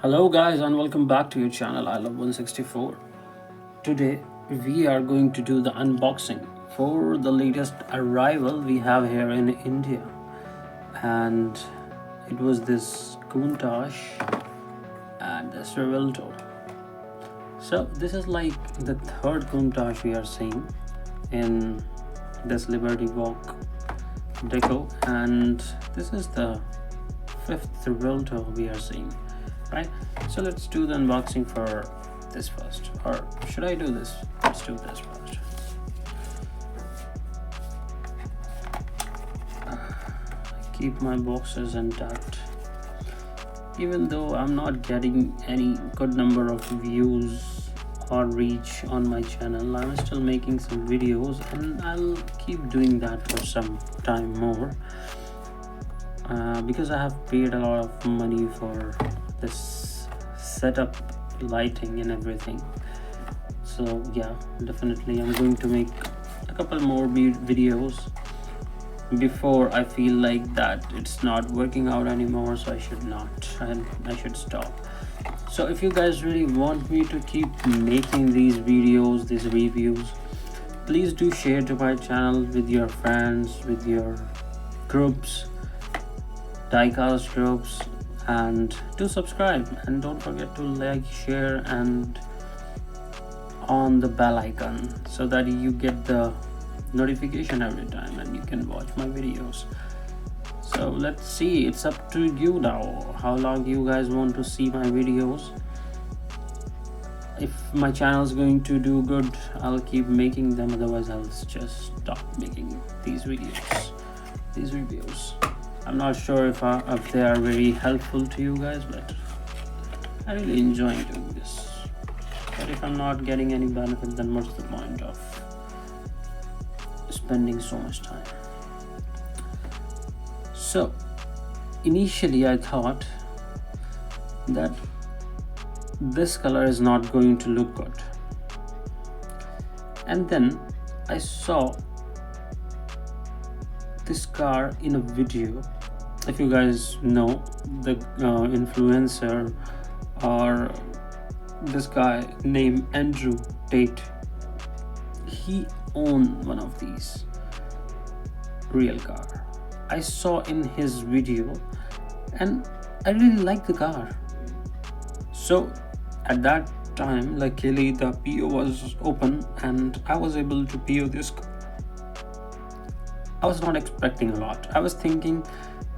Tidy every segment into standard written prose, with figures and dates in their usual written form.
Hello guys and welcome back to your channel I Love 164. Today we are going to do the unboxing for the latest arrival we have here in India, and it was this Countach and this Revuelto. So this is like the third Countach we are seeing in this Liberty Walk deco, and this is the fifth Revuelto we are seeing, right? So let's do the unboxing for this first, or should I do this? Let's do this first. Keep my boxes intact. Even though I'm not getting any good number of views or reach on my channel, I'm still making some videos and I'll keep doing that for some time more, because I have paid a lot of money for this setup, lighting and everything. So yeah, definitely I'm going to make a couple more videos before I feel like that it's not working out anymore, so I should not, and I should stop. So if you guys really want me to keep making these videos, these reviews, please do share to my channel with your friends, with your groups, diecast groups, and do subscribe, and don't forget to like, share, and on the bell icon so that you get the notification every time and you can watch my videos. So let's see, it's up to you now how long you guys want to see my videos. If my channel is going to do good, I'll keep making them, otherwise I'll just stop making these reviews. I'm not sure if they are very helpful to you guys, but I really enjoy doing this. But if I'm not getting any benefit, then what's the point of spending so much time? So initially I thought that this color is not going to look good, and then I saw this car in a video. If you guys know the influencer, or this guy named Andrew Tate, he owned one of these real car. I saw in his video and I really liked the car. So at that time, luckily the PO was open and I was able to PO this car. I was not expecting a lot. I was thinking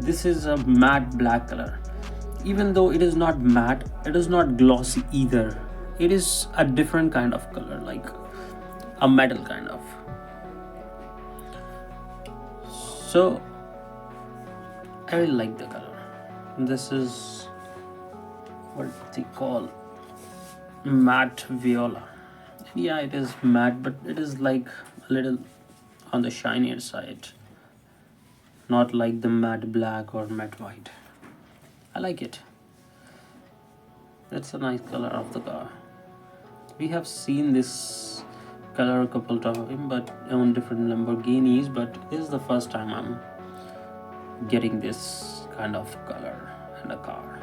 this is a matte black color. Even though it is not matte, it is not glossy either. It is a different kind of color, like a metal kind of. So I really like the color. This is what they call matte Viola. Yeah, it is matte, but it is like a little on the shinier side, not like the matte black or matte white. I like it. That's a nice color of the car. We have seen this color a couple times, but on different Lamborghinis, but this is the first time I'm getting this kind of color in a car.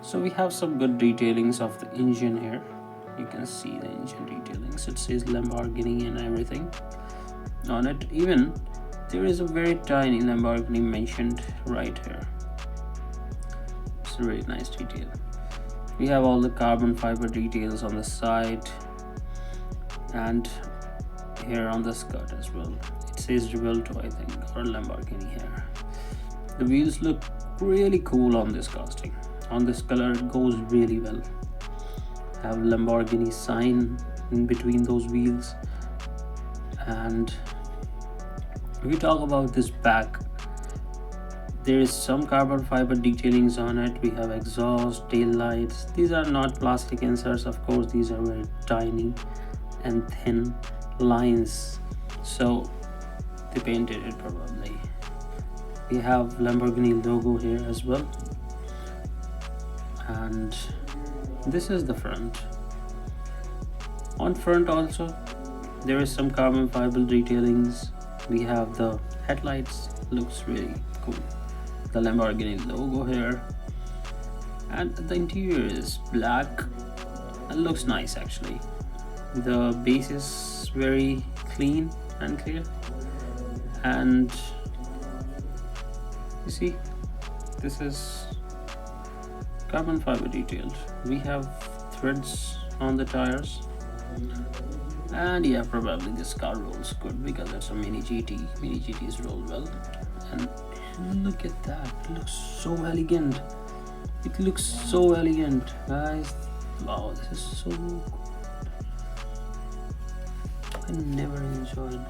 So we have some good detailings of the engine here. You can see the engine detailings. It says Lamborghini and everything on it. Even there is a very tiny Lamborghini mentioned right here. It's a really nice detail. We have all the carbon fiber details on the side and here on the skirt as well. It says Revuelto, I think, or Lamborghini here. The wheels look really cool on this casting. On this color, it goes really well. Have Lamborghini sign in between those wheels. And if we talk about this back, there is some carbon fiber detailings on it. We have exhaust, tail lights. These are not plastic inserts, of course. These are very tiny and thin lines, so they painted it probably. We have Lamborghini logo here as well, and this is the front. On front also there is some carbon fiber detailings. We have the headlights, looks really cool. The Lamborghini logo here, and the interior is black. It looks nice actually. The base is very clean and clear, and you see this is carbon fiber detailed. We have threads on the tires, and yeah, probably this car rolls good because it's a mini GT. Mini GTs roll well, and look at that, it looks so elegant. It looks so elegant, guys. Wow, this is so good. I never enjoyed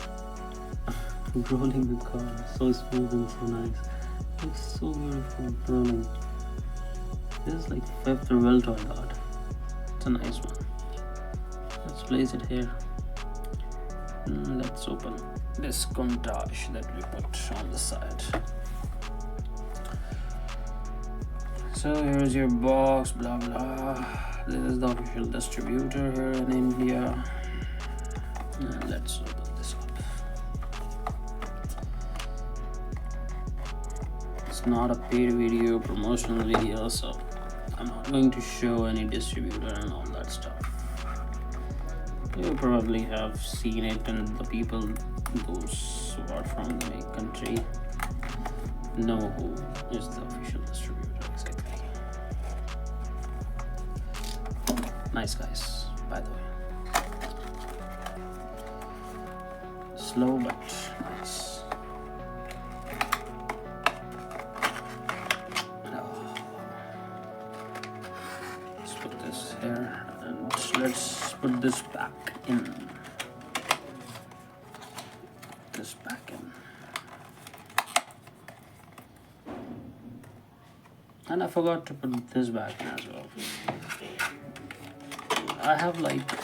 rolling the car. So smooth and so nice. It looks so beautiful rolling. This is like 5th Revuelto I got. It's a nice one. Let's place it here. Let's open this Countach that we put on the side. So here's your box, blah blah. This is the official distributor here in India. And let's open this up. It's not a paid video, promotional video, so I'm not going to show any distributor and all that stuff. You probably have seen it, and the people, those who are from my country, know who is the official distributor exactly. Nice guys, by the way. Slow but nice. Let's put this here, and let's put this back in. This back in. And I forgot to put this back in as well. I have like a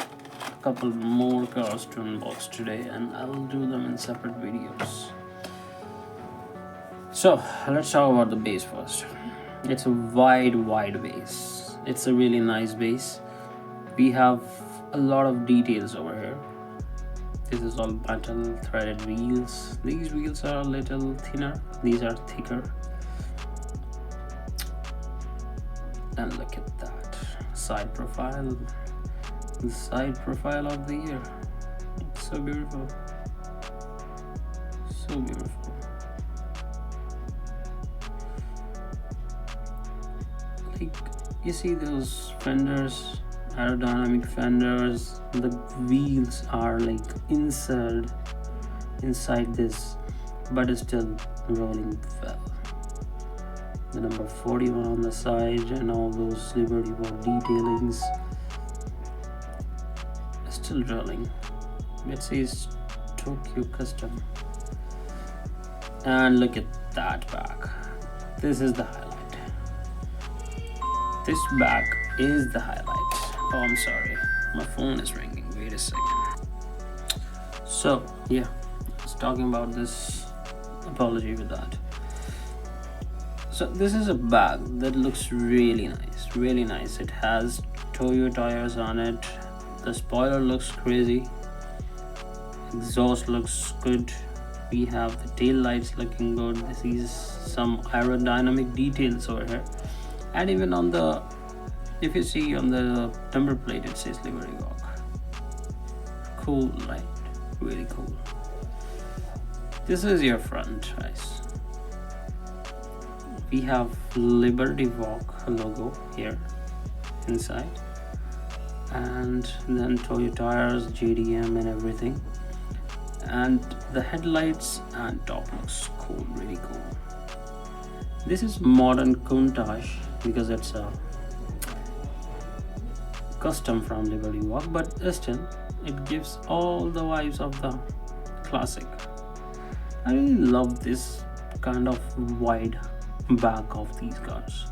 couple more cars to unbox today, and I'll do them in separate videos. So let's talk about the base first. It's a wide base. It's a really nice base. We have a lot of details over here. This is all metal threaded wheels. These wheels are a little thinner. These are thicker. And look at that side profile. The side profile of the year. It's so beautiful. So beautiful. Like, you see those fenders, aerodynamic fenders, the wheels are like inside this, but it's still rolling well. The number 41 on the side and all those Liberty Walk detailings still rolling. It says Tokyo Custom. And look at that back. This is the highlight. This back is the highlight. Oh, I'm sorry, my phone is ringing. Wait a second. So yeah, I was talking about this. Apology for that. So this is a bag that looks really nice, really nice. It has Toyo tires on it. The spoiler looks crazy. Exhaust looks good. We have the tail lights looking good. This is some aerodynamic details over here. And even on the, if you see on the number plate, it says Liberty Walk. Cool, right? Really cool. This is your front, guys. We have Liberty Walk logo here inside, and then Toyo tires, JDM and everything. And the headlights and top looks cool, really cool. This is modern Countach because it's a custom from Liberty Walk, but still it gives all the vibes of the classic. I really love this kind of wide back of these cars.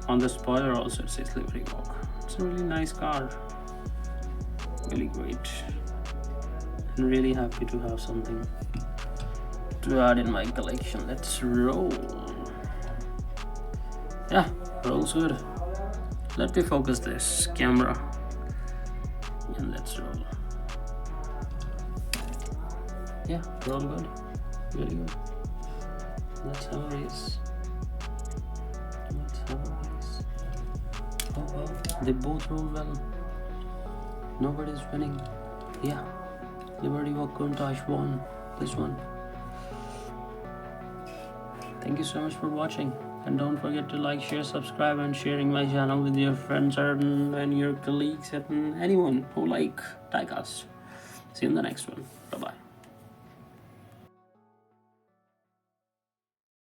On the spoiler also it says Liberty Walk. It's a really nice car, really great, and really happy to have something to add in my collection. Let's roll. Yeah, rolls good. Let me focus this camera and let's roll. Yeah, roll good, really good. Let's have a race. Oh well, they both roll well. Nobody's winning. Yeah, Liberty Countach won this one. Thank you so much for watching, and don't forget to like, share, subscribe, and sharing my channel with your friends and your colleagues and anyone who like diecast. See you in the next one. Bye bye.